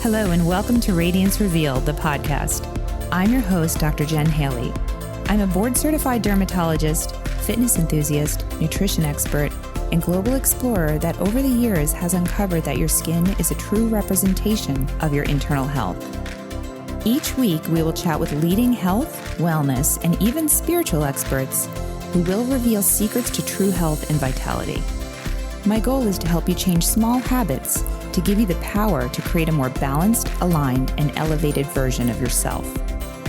Hello and welcome to Radiance Revealed, the podcast. I'm your host, Dr. Jen Haley. I'm a board-certified dermatologist, fitness enthusiast, nutrition expert, and global explorer that over the years has uncovered that your skin is a true representation of your internal health. Each week, we will chat with leading health, wellness, and even spiritual experts who will reveal secrets to true health and vitality. My goal is to help you change small habits to give you the power to create a more balanced, aligned, and elevated version of yourself.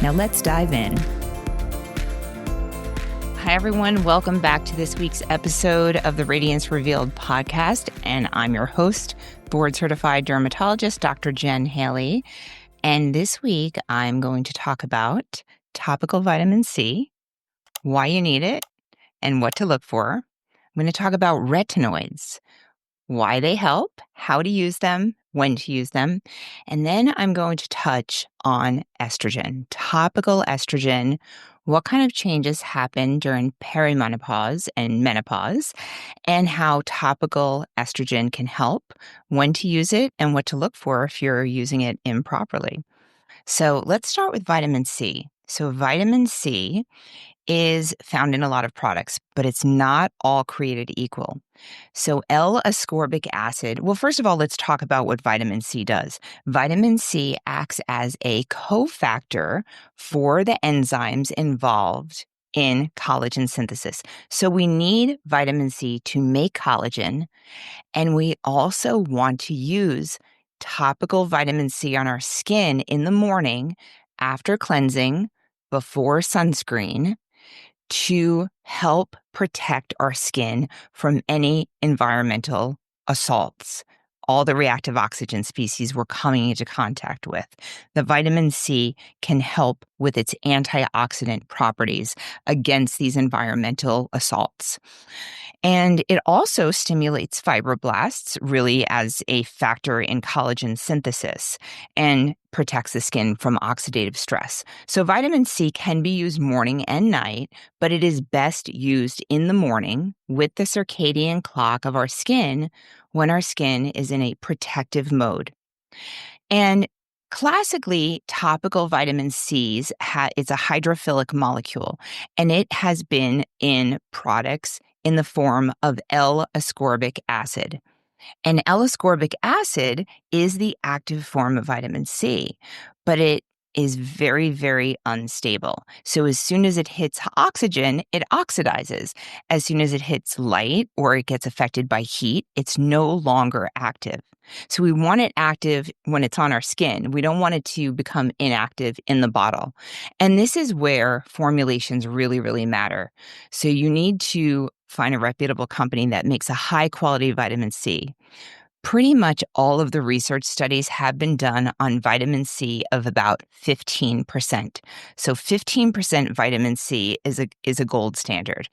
Now let's dive in. Hi, everyone. Welcome back to this week's episode of the Radiance Revealed Podcast. And I'm your host, board-certified dermatologist, Dr. Jen Haley. And this week, I'm going to talk about topical vitamin C, why you need it, and what to look for. I'm going to talk about retinoids, why they help, how to use them, when to use them. And then I'm going to touch on estrogen, topical estrogen, what kind of changes happen during perimenopause and menopause, and how topical estrogen can help, when to use it, and what to look for if you're using it improperly. So let's start with vitamin C. So vitamin C is found in a lot of products, but it's not all created equal. So L-Ascorbic acid, well, first of all, let's talk about what vitamin C does. Vitamin C acts as a cofactor for the enzymes involved in collagen synthesis. So we need vitamin C to make collagen, and we also want to use topical vitamin C on our skin in the morning after cleansing, before sunscreen, to help protect our skin from any environmental assaults, all the reactive oxygen species we're coming into contact with. The vitamin C can help with its antioxidant properties against these environmental assaults. And it also stimulates fibroblasts, really as a factor in collagen synthesis, and protects the skin from oxidative stress. So vitamin C can be used morning and night, but it is best used in the morning with the circadian clock of our skin when our skin is in a protective mode. And classically, topical vitamin C's, it's a hydrophilic molecule, and it has been in products in the form of L-ascorbic acid. And L-ascorbic acid is the active form of vitamin C, but it is very, very unstable. So as soon as it hits oxygen, it oxidizes. As soon as it hits light or it gets affected by heat, it's no longer active. So we want it active when it's on our skin. We don't want it to become inactive in the bottle. And this is where formulations really, really matter. So you need to find a reputable company that makes a high quality vitamin C. Pretty much all of the research studies have been done on vitamin C of about 15%. So 15% vitamin C is a gold standard.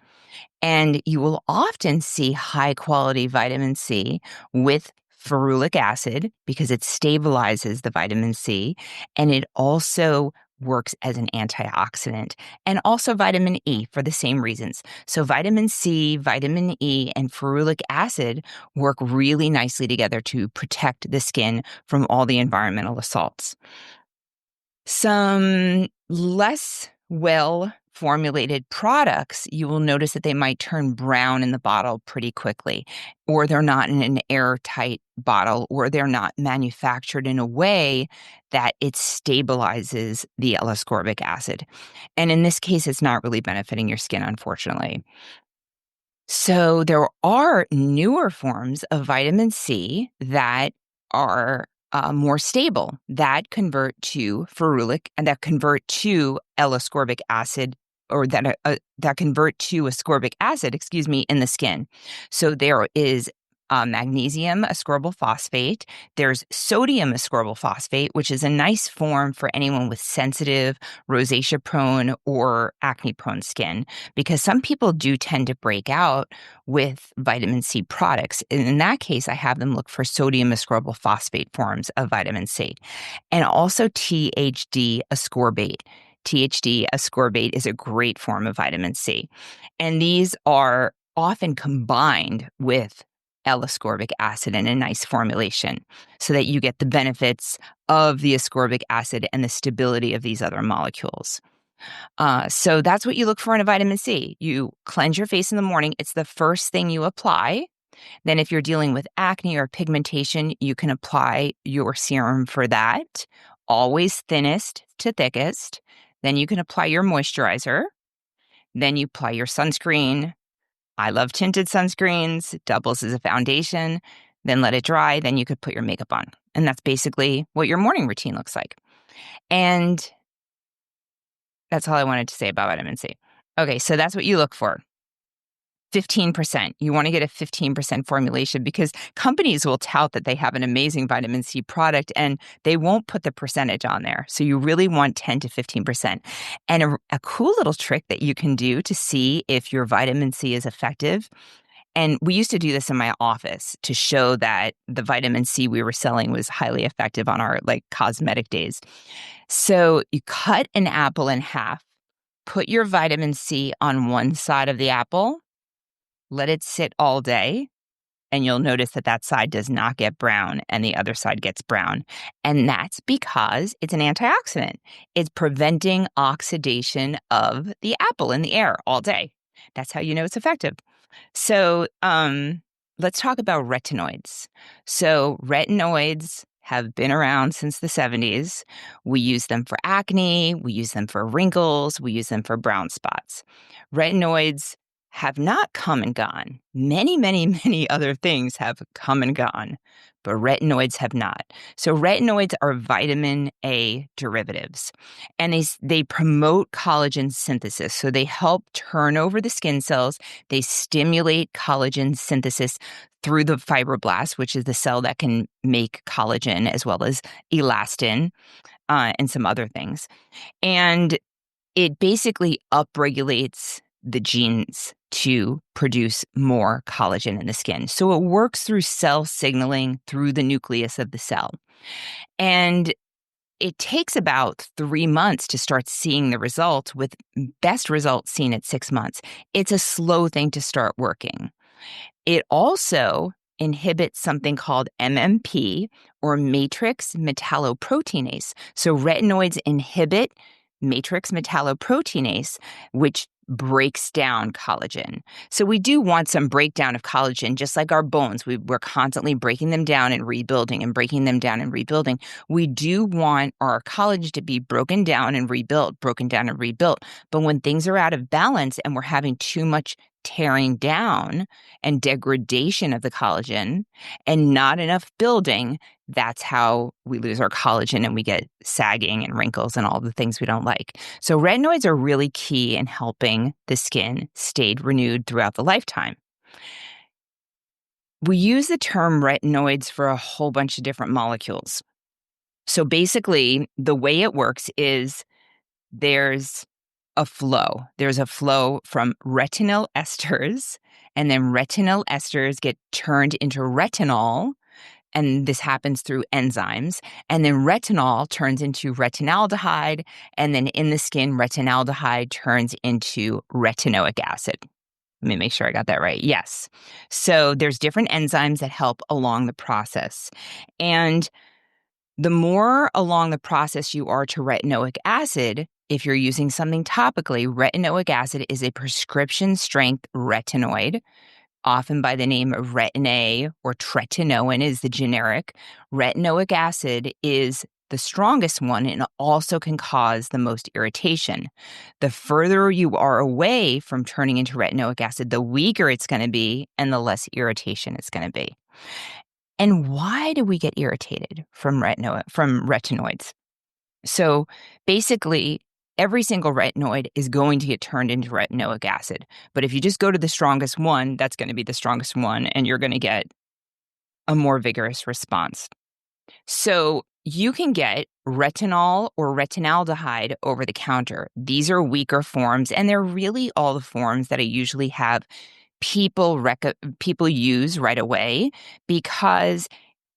And you will often see high quality vitamin C with ferulic acid because it stabilizes the vitamin C, and it also works as an antioxidant, and also vitamin E for the same reasons. So vitamin C, vitamin E, and ferulic acid work really nicely together to protect the skin from all the environmental assaults. Some less well-formulated products, you will notice that they might turn brown in the bottle pretty quickly, or they're not in an airtight bottle, or they're not manufactured in a way that it stabilizes the L-ascorbic acid. And in this case, it's not really benefiting your skin, unfortunately. So there are newer forms of vitamin C that are more stable, that convert to ferulic and that convert to L-ascorbic acid, or that convert to ascorbic acid, in the skin. So there is magnesium ascorbyl phosphate. There's sodium ascorbyl phosphate, which is a nice form for anyone with sensitive, rosacea-prone, or acne-prone skin, because some people do tend to break out with vitamin C products. And in that case, I have them look for sodium ascorbyl phosphate forms of vitamin C, and also THD ascorbate. THD ascorbate is a great form of vitamin C. And these are often combined with L-ascorbic acid in a nice formulation so that you get the benefits of the ascorbic acid and the stability of these other molecules. So that's what you look for in a vitamin C. You cleanse your face in the morning. It's the first thing you apply. Then if you're dealing with acne or pigmentation, you can apply your serum for that, always thinnest to thickest. Then you can apply your moisturizer. Then you apply your sunscreen. I love tinted sunscreens. It doubles as a foundation. Then let it dry. Then you could put your makeup on. And that's basically what your morning routine looks like. And that's all I wanted to say about vitamin C. Okay, so that's what you look for. 15%. You want to get a 15% formulation because companies will tout that they have an amazing vitamin C product and they won't put the percentage on there. So you really want 10 to 15%. And a cool little trick that you can do to see if your vitamin C is effective. And we used to do this in my office to show that the vitamin C we were selling was highly effective on our cosmetic days. So you cut an apple in half, put your vitamin C on one side of the apple, let it sit all day, and you'll notice that that side does not get brown and the other side gets brown. And that's because it's an antioxidant. It's preventing oxidation of the apple in the air all day. That's how you know it's effective. So let's talk about retinoids. So retinoids have been around since the 70s. We use them for acne. We use them for wrinkles. We use them for brown spots. Retinoids have not come and gone. Many, many, many other things have come and gone, but retinoids have not. So retinoids are vitamin A derivatives, and they promote collagen synthesis. So they help turn over the skin cells. They stimulate collagen synthesis through the fibroblast, which is the cell that can make collagen, as well as elastin and some other things. And it basically upregulates the genes to produce more collagen in the skin. So it works through cell signaling through the nucleus of the cell. And it takes about 3 months to start seeing the results, with best results seen at 6 months. It's a slow thing to start working. It also inhibits something called MMP, or matrix metalloproteinase. So retinoids inhibit matrix metalloproteinase, which breaks down collagen. So we do want some breakdown of collagen, just like our bones. We're constantly breaking them down and rebuilding and breaking them down and rebuilding. We do want our collagen to be broken down and rebuilt, broken down and rebuilt. But when things are out of balance and we're having too much tearing down and degradation of the collagen and not enough building, that's how we lose our collagen and we get sagging and wrinkles and all the things we don't like. So retinoids are really key in helping the skin stay renewed throughout the lifetime. We use the term retinoids for a whole bunch of different molecules. So basically, the way it works is there's a flow. There's a flow from retinol esters, and then retinol esters get turned into retinol, and this happens through enzymes. And then retinol turns into retinaldehyde, and then in the skin, retinaldehyde turns into retinoic acid. Let me make sure I got that right. Yes. So there's different enzymes that help along the process. And the more along the process you are to retinoic acid, if you're using something topically, retinoic acid is a prescription strength retinoid, often by the name of Retin-A, or Tretinoin is the generic. Retinoic acid is the strongest one and also can cause the most irritation. The further you are away from turning into retinoic acid, the weaker it's going to be and the less irritation it's going to be. And why do we get irritated from retinoids? So basically, every single retinoid is going to get turned into retinoic acid. But if you just go to the strongest one, that's going to be the strongest one, and you're going to get a more vigorous response. So you can get retinol or retinaldehyde over the counter. These are weaker forms, and they're really all the forms that I usually have people use right away, because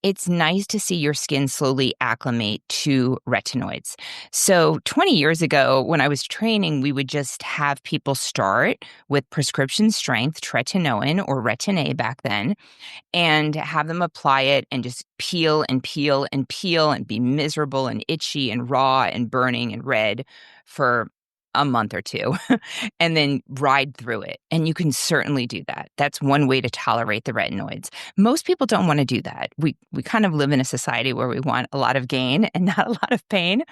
it's nice to see your skin slowly acclimate to retinoids. So 20 years ago, when I was training, we would just have people start with prescription strength tretinoin or Retin-A back then, and have them apply it and just peel and peel and peel and be miserable and itchy and raw and burning and red for a month or two and then ride through it. And you can certainly do that. That's one way to tolerate the retinoids. Most people don't want to do that. We kind of live in a society where we want a lot of gain and not a lot of pain.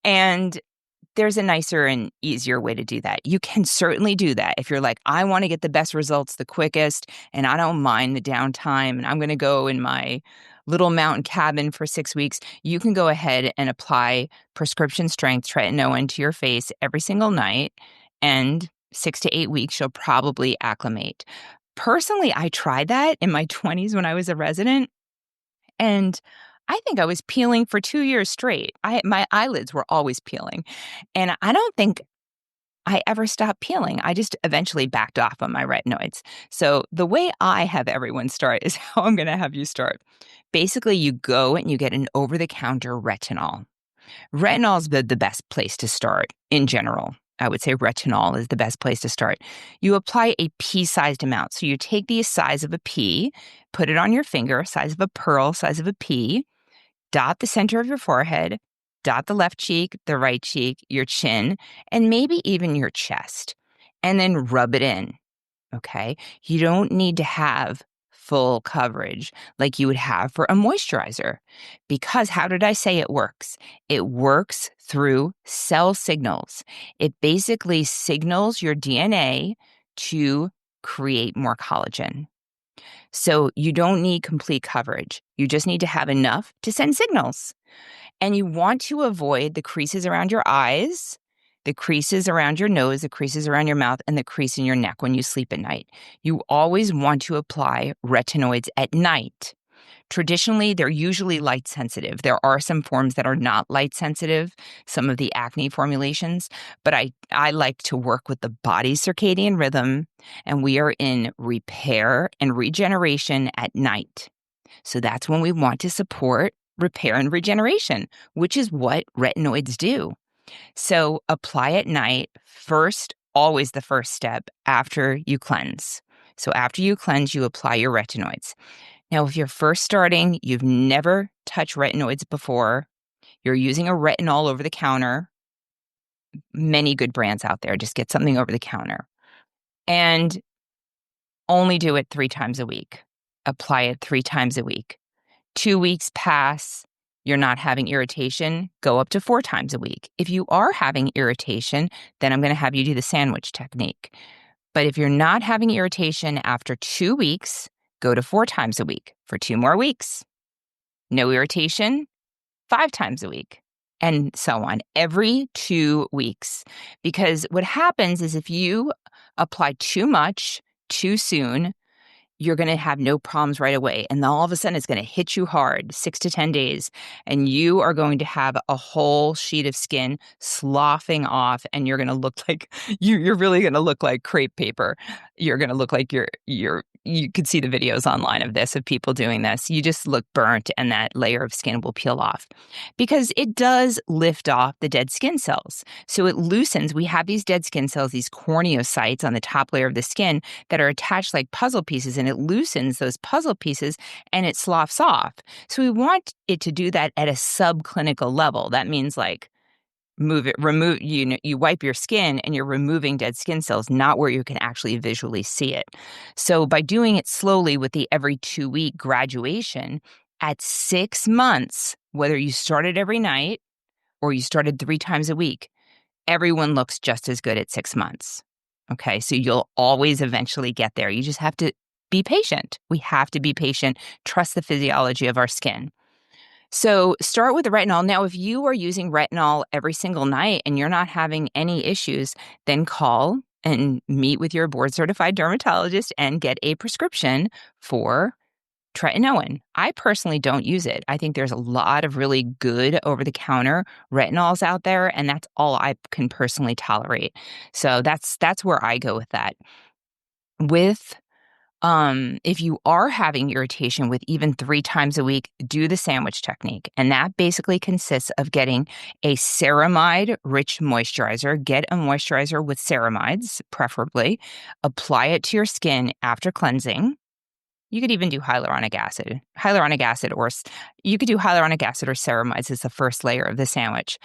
And there's a nicer and easier way to do that. You can certainly do that. If you're like, I want to get the best results the quickest, and I don't mind the downtime, and I'm going to go in my little mountain cabin for 6 weeks, you can go ahead and apply prescription strength tretinoin to your face every single night, and 6 to 8 weeks, you'll probably acclimate. Personally, I tried that in my 20s when I was a resident, and I think I was peeling for 2 years straight. My eyelids were always peeling. And I don't think I ever stopped peeling. I just eventually backed off on my retinoids. So the way I have everyone start is how I'm going to have you start. Basically, you go and you get an over-the-counter retinol. Retinol is the best place to start in general. I would say retinol is the best place to start. You apply a pea-sized amount. So you take the size of a pea, put it on your finger, size of a pearl, size of a pea, dot the center of your forehead, dot the left cheek, the right cheek, your chin, and maybe even your chest, and then rub it in, okay? You don't need to have full coverage like you would have for a moisturizer, because how did I say it works? It works through cell signals. It basically signals your DNA to create more collagen. So you don't need complete coverage. You just need to have enough to send signals. And you want to avoid the creases around your eyes, the creases around your nose, the creases around your mouth, and the crease in your neck when you sleep at night. You always want to apply retinoids at night. Traditionally, they're usually light sensitive. There are some forms that are not light sensitive, some of the acne formulations, but I like to work with the body's circadian rhythm, and we are in repair and regeneration at night. So that's when we want to support repair and regeneration, which is what retinoids do. So apply at night first, always the first step after you cleanse. So after you cleanse, you apply your retinoids. Now, if you're first starting, you've never touched retinoids before, you're using a retinol over the counter, many good brands out there, just get something over the counter, and only do it 3 times a week. Apply it 3 times a week. 2 weeks pass, you're not having irritation, go up to 4 times a week. If you are having irritation, then I'm going to have you do the sandwich technique. But if you're not having irritation after 2 weeks, go to 4 times a week for 2 more weeks. No irritation, 5 times a week, and so on, every 2 weeks. Because what happens is if you apply too much too soon, you're going to have no problems right away. And then all of a sudden, it's going to hit you hard, 6 to 10 days. And you are going to have a whole sheet of skin sloughing off. And you're going to look like, you're really going to look like crepe paper. You're going to look like you could see the videos online of this, of people doing this. You just look burnt and that layer of skin will peel off because it does lift off the dead skin cells. So it loosens. We have these dead skin cells, these corneocytes on the top layer of the skin that are attached like puzzle pieces, and it loosens those puzzle pieces and it sloughs off. So we want it to do that at a subclinical level. That means like you wipe your skin and you're removing dead skin cells, not where you can actually visually see it. So by doing it slowly with the every 2-week graduation, at 6 months, whether you started every night or you started 3 times a week, everyone looks just as good at 6 months. Okay, so you'll always eventually get there. You just have to be patient. We have to be patient, trust the physiology of our skin. So start with the retinol. Now, if you are using retinol every single night and you're not having any issues, then call and meet with your board-certified dermatologist and get a prescription for tretinoin. I personally don't use it. I think there's a lot of really good over-the-counter retinols out there, and that's all I can personally tolerate. So that's where I go with that. With If you are having irritation with even 3 times a week, do the sandwich technique. And that basically consists of getting a ceramide-rich moisturizer. Get a moisturizer with ceramides, preferably. Apply it to your skin after cleansing. You could even do hyaluronic acid. You could do hyaluronic acid or ceramides as the first layer of the sandwich.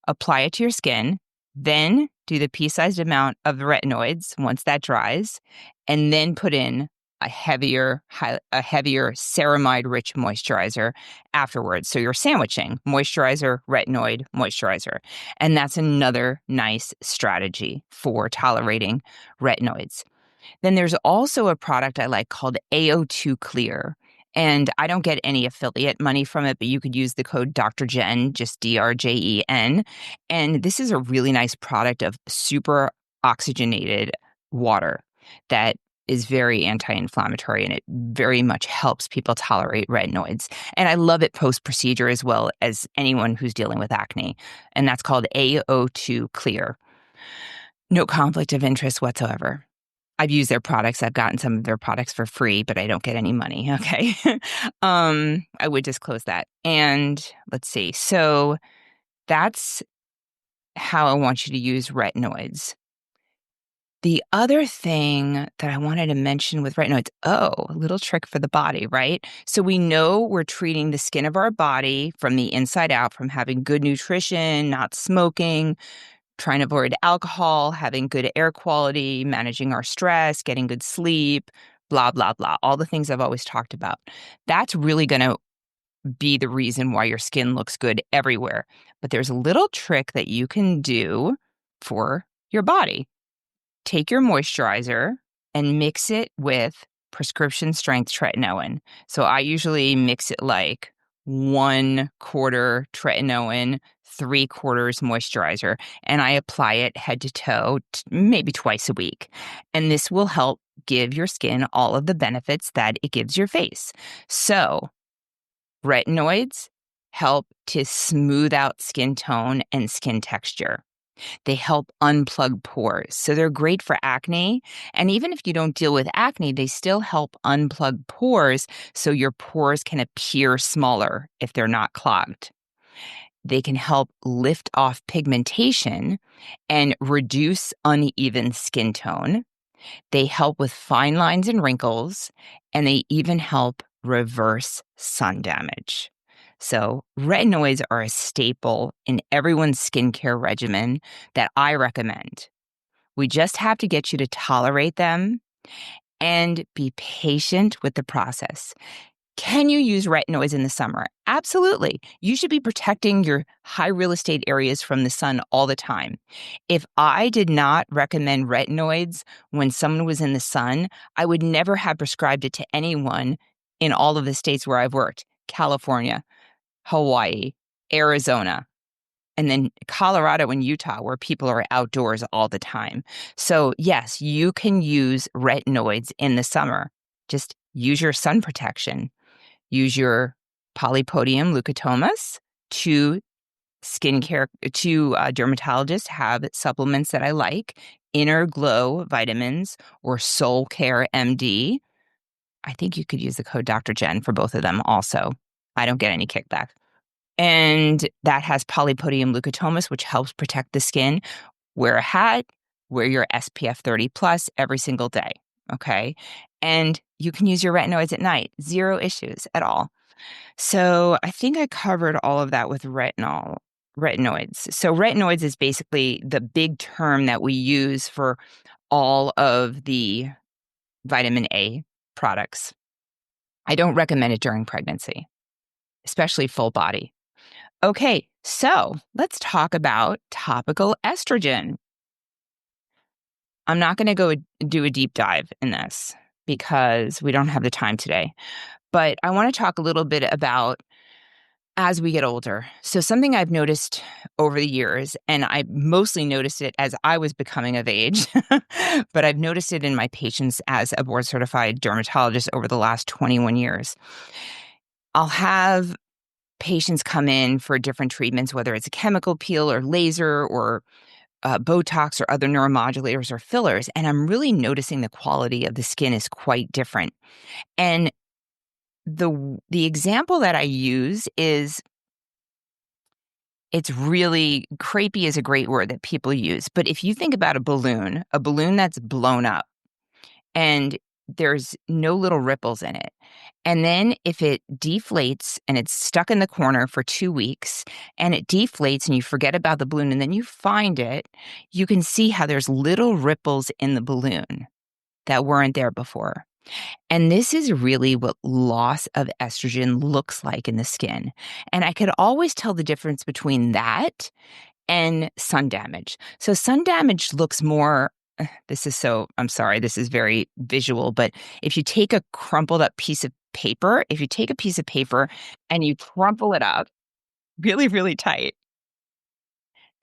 Apply it to your skin. Then do the pea-sized amount of the retinoids once that dries, and then put in a heavier ceramide-rich moisturizer afterwards. So you're sandwiching moisturizer, retinoid, moisturizer. And that's another nice strategy for tolerating retinoids. Then there's also a product I like called AO2 Clear. And I don't get any affiliate money from it, but you could use the code Dr. Jen, just DRJEN. And this is a really nice product of super oxygenated water that is very anti-inflammatory, and it very much helps people tolerate retinoids. And I love it post-procedure as well as anyone who's dealing with acne. And that's called AO2 Clear. No conflict of interest whatsoever. I've used their products. I've gotten some of their products for free, but I don't get any money. Okay. I would disclose that. And let's see. So that's how I want you to use retinoids. The other thing that I wanted to mention with retinoids, a little trick for the body, right? So we know we're treating the skin of our body from the inside out, from having good nutrition, not smoking, trying to avoid alcohol, having good air quality, managing our stress, getting good sleep, blah, blah, blah. All the things I've always talked about. That's really going to be the reason why your skin looks good everywhere. But there's a little trick that you can do for your body. Take your moisturizer and mix it with prescription strength tretinoin. So I usually mix it like 1/4 tretinoin, 3/4 moisturizer, and I apply it head to toe, maybe twice a week. And this will help give your skin all of the benefits that it gives your face. So retinoids help to smooth out skin tone and skin texture. They help unplug pores. So they're great for acne. And even if you don't deal with acne, they still help unplug pores so your pores can appear smaller if they're not clogged. They can help lift off pigmentation and reduce uneven skin tone. They help with fine lines and wrinkles, and they even help reverse sun damage. So retinoids are a staple in everyone's skincare regimen that I recommend. We just have to get you to tolerate them and be patient with the process. Can you use retinoids in the summer? Absolutely. You should be protecting your high real estate areas from the sun all the time. If I did not recommend retinoids when someone was in the sun, I would never have prescribed it to anyone in all of the states where I've worked: California, Hawaii, Arizona, and then Colorado and Utah, where people are outdoors all the time. So yes, you can use retinoids in the summer. Just use your sun protection. Use your polypodium leukotomas. To dermatologists have supplements that I like: Inner Glow vitamins or Soul Care MD. I think you could use the code Dr. Jen for both of them also. I don't get any kickback. And that has polypodium leukotomas, which helps protect the skin. Wear a hat, wear your SPF 30 plus every single day, okay? And you can use your retinoids at night. Zero issues at all. So I think I covered all of that with retinoids. So retinoids is basically the big term that we use for all of the vitamin A products. I don't recommend it during pregnancy, especially full body. Okay, so let's talk about topical estrogen. I'm not going to go do a deep dive in this because we don't have the time today. But I want to talk a little bit about as we get older. So something I've noticed over the years, and I mostly noticed it as I was becoming of age, but I've noticed it in my patients as a board-certified dermatologist over the last 21 years. I'll have patients come in for different treatments, whether it's a chemical peel or laser or Botox or other neuromodulators or fillers, and I'm really noticing the quality of the skin is quite different. And the example that I use is, it's really, crepey is a great word that people use, but if you think about a balloon that's blown up and there's no little ripples in it. And then if it deflates and it's stuck in the corner for 2 weeks and it deflates and you forget about the balloon and then you find it, you can see how there's little ripples in the balloon that weren't there before. And this is really what loss of estrogen looks like in the skin. And I could always tell the difference between that and sun damage. So sun damage looks more, I'm sorry, this is very visual, but if you take a crumpled up piece of paper, and you crumple it up really, really tight,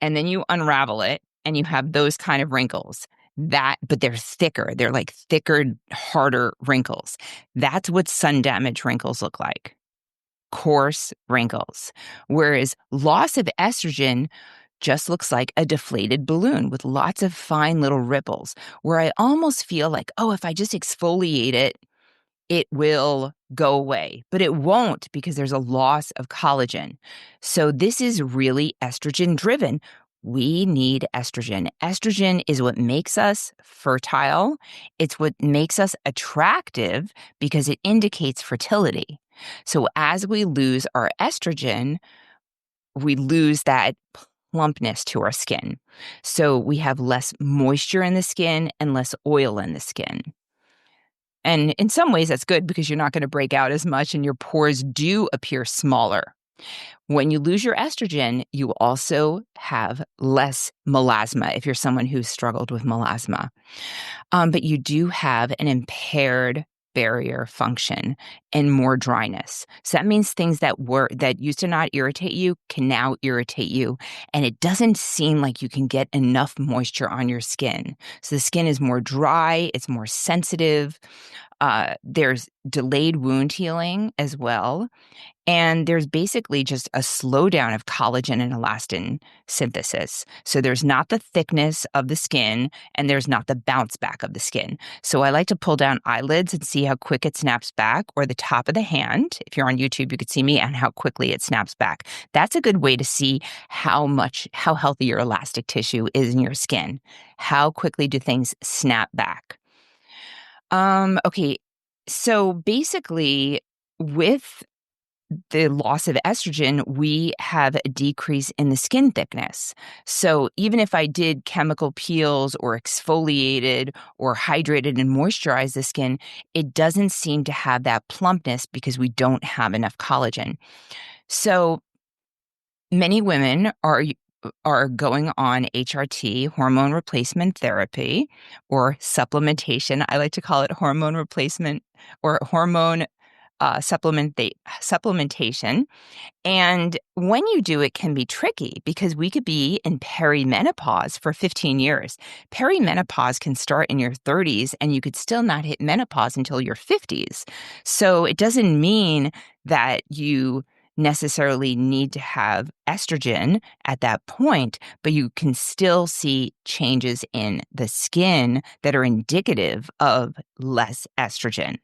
and then you unravel it and you have those kind of wrinkles, but they're thicker. They're like thicker, harder wrinkles. That's what sun damage wrinkles look like. Coarse wrinkles. Whereas loss of estrogen just looks like a deflated balloon with lots of fine little ripples, where I almost feel like, oh, if I just exfoliate it, it will go away. But it won't, because there's a loss of collagen. So this is really estrogen driven. We need estrogen. Estrogen is what makes us fertile. It's what makes us attractive because it indicates fertility. So as we lose our estrogen, we lose that plumpness to our skin. So we have less moisture in the skin and less oil in the skin. And in some ways, that's good because you're not going to break out as much and your pores do appear smaller. When you lose your estrogen, you also have less melasma if you're someone who's struggled with melasma. But you do have an impaired barrier function and more dryness. So that means things that used to not irritate you can now irritate you. And it doesn't seem like you can get enough moisture on your skin. So the skin is more dry, it's more sensitive. There's delayed wound healing as well. And there's basically just a slowdown of collagen and elastin synthesis. So there's not the thickness of the skin and there's not the bounce back of the skin. So I like to pull down eyelids and see how quick it snaps back, or the top of the hand. If you're on YouTube, you could see me, and how quickly it snaps back. That's a good way to see how healthy your elastic tissue is in your skin. How quickly do things snap back? Okay. So basically, with the loss of estrogen, we have a decrease in the skin thickness. So even if I did chemical peels or exfoliated or hydrated and moisturized the skin, it doesn't seem to have that plumpness because we don't have enough collagen. So many women are going on HRT, hormone replacement therapy, or supplementation. I like to call it hormone replacement or hormone supplementation. And when you do, it can be tricky because we could be in perimenopause for 15 years. Perimenopause can start in your 30s and you could still not hit menopause until your 50s. So it doesn't mean that you necessarily need to have estrogen at that point, but you can still see changes in the skin that are indicative of less estrogen.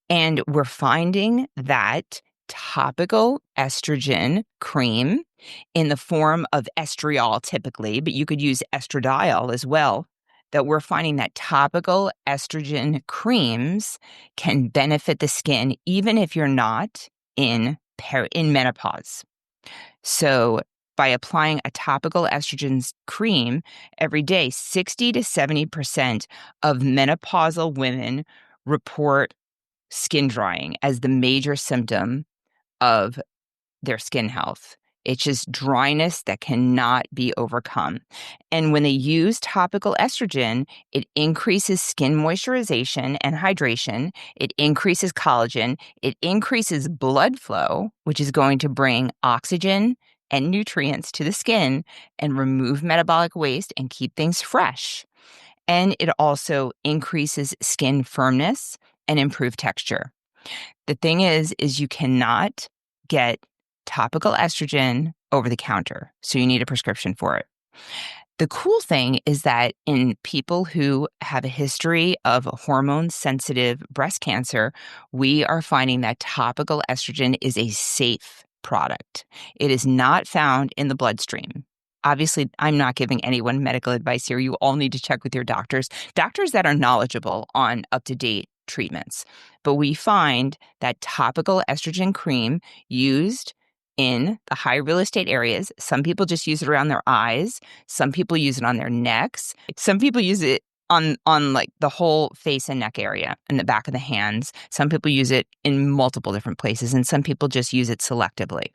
And we're finding that topical estrogen cream in the form of estriol typically, but you could use estradiol as well, that we're finding that topical estrogen creams can benefit the skin even if you're not in menopause. So by applying a topical estrogen cream every day, 60 to 70% of menopausal women report skin drying as the major symptom of their skin health. It's just dryness that cannot be overcome. And when they use topical estrogen, it increases skin moisturization and hydration. It increases collagen. It increases blood flow, which is going to bring oxygen and nutrients to the skin and remove metabolic waste and keep things fresh. And it also increases skin firmness and improve texture. The thing is you cannot get topical estrogen over the counter, so you need a prescription for it. The cool thing is that in people who have a history of hormone-sensitive breast cancer, we are finding that topical estrogen is a safe product. It is not found in the bloodstream. Obviously, I'm not giving anyone medical advice here. You all need to check with your doctors that are knowledgeable on up-to-date treatments. But we find that topical estrogen cream used in the high real estate areas. Some people just use it around their eyes. Some people use it on their necks. Some people use it on like the whole face and neck area and the back of the hands. Some people use it in multiple different places, and some people just use it selectively.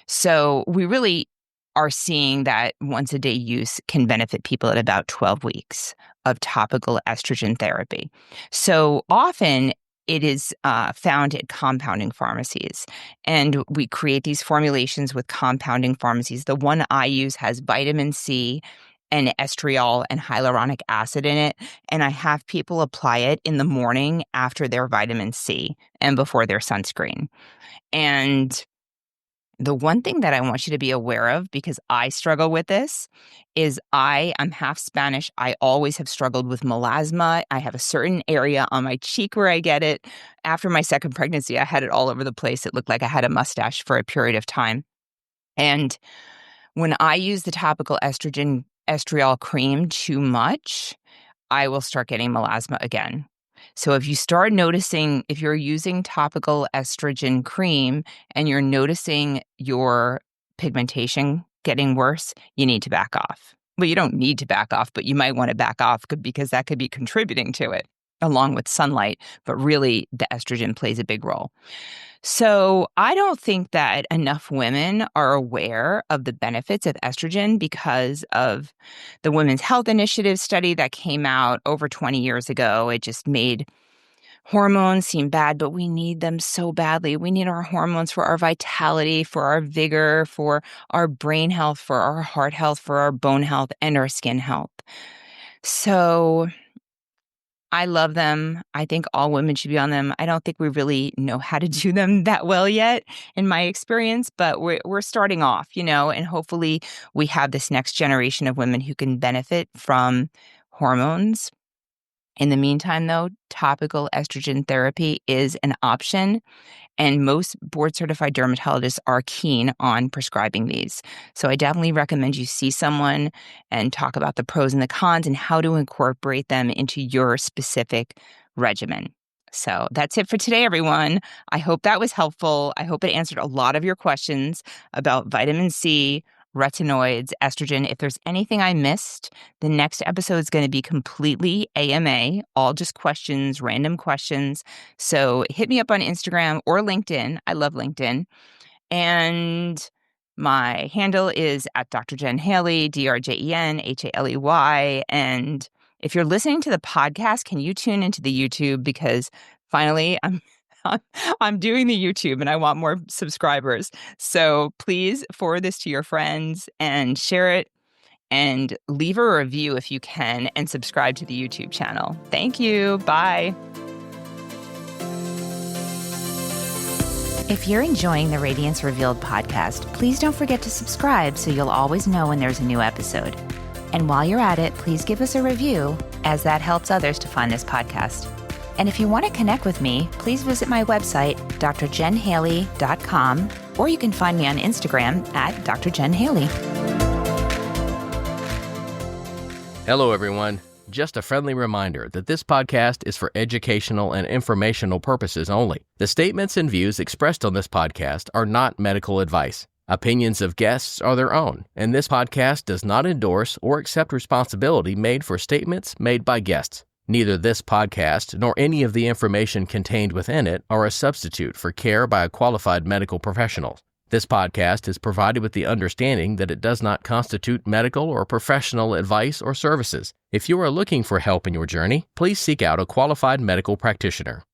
So we really are seeing that once a day use can benefit people at about 12 weeks of topical estrogen therapy. So often it is found at compounding pharmacies, and we create these formulations with compounding pharmacies. The one I use has vitamin C and estriol and hyaluronic acid in it, and I have people apply it in the morning after their vitamin C and before their sunscreen. And the one thing that I want you to be aware of, because I struggle with this, is I'm half Spanish. I always have struggled with melasma. I have a certain area on my cheek where I get it. After my second pregnancy, I had it all over the place. It looked like I had a mustache for a period of time. And when I use the topical estrogen estriol cream too much, I will start getting melasma again. So if you start noticing, if you're using topical estrogen cream and you're noticing your pigmentation getting worse, you need to back off. Well, you don't need to back off, but you might want to back off because that could be contributing to it, along with sunlight. But really, the estrogen plays a big role. So I don't think that enough women are aware of the benefits of estrogen because of the Women's Health Initiative study that came out over 20 years ago. It just made hormones seem bad, but we need them so badly. We need our hormones for our vitality, for our vigor, for our brain health, for our heart health, for our bone health, and our skin health. So I love them. I think all women should be on them. I don't think we really know how to do them that well yet, in my experience, but we're starting off, and hopefully we have this next generation of women who can benefit from hormones. In the meantime, though, topical estrogen therapy is an option, and most board-certified dermatologists are keen on prescribing these. So I definitely recommend you see someone and talk about the pros and the cons and how to incorporate them into your specific regimen. So that's it for today, everyone. I hope that was helpful. I hope it answered a lot of your questions about vitamin C, retinoids, estrogen. If there's anything I missed, the next episode is going to be completely AMA, all just questions, random questions. So hit me up on Instagram or LinkedIn. I love LinkedIn. And my handle is at Dr. Jen Haley, DrJenHaley. And if you're listening to the podcast, can you tune into the YouTube? Because finally, I'm doing the YouTube and I want more subscribers. So please forward this to your friends and share it and leave a review if you can and subscribe to the YouTube channel. Thank you. Bye. If you're enjoying the Radiance Revealed podcast, please don't forget to subscribe so you'll always know when there's a new episode. And while you're at it, please give us a review, as that helps others to find this podcast. And if you want to connect with me, please visit my website, drjenhaley.com, or you can find me on Instagram at drjenhaley. Hello, everyone. Just a friendly reminder that this podcast is for educational and informational purposes only. The statements and views expressed on this podcast are not medical advice. Opinions of guests are their own, and this podcast does not endorse or accept responsibility made for statements made by guests. Neither this podcast nor any of the information contained within it are a substitute for care by a qualified medical professional. This podcast is provided with the understanding that it does not constitute medical or professional advice or services. If you are looking for help in your journey, please seek out a qualified medical practitioner.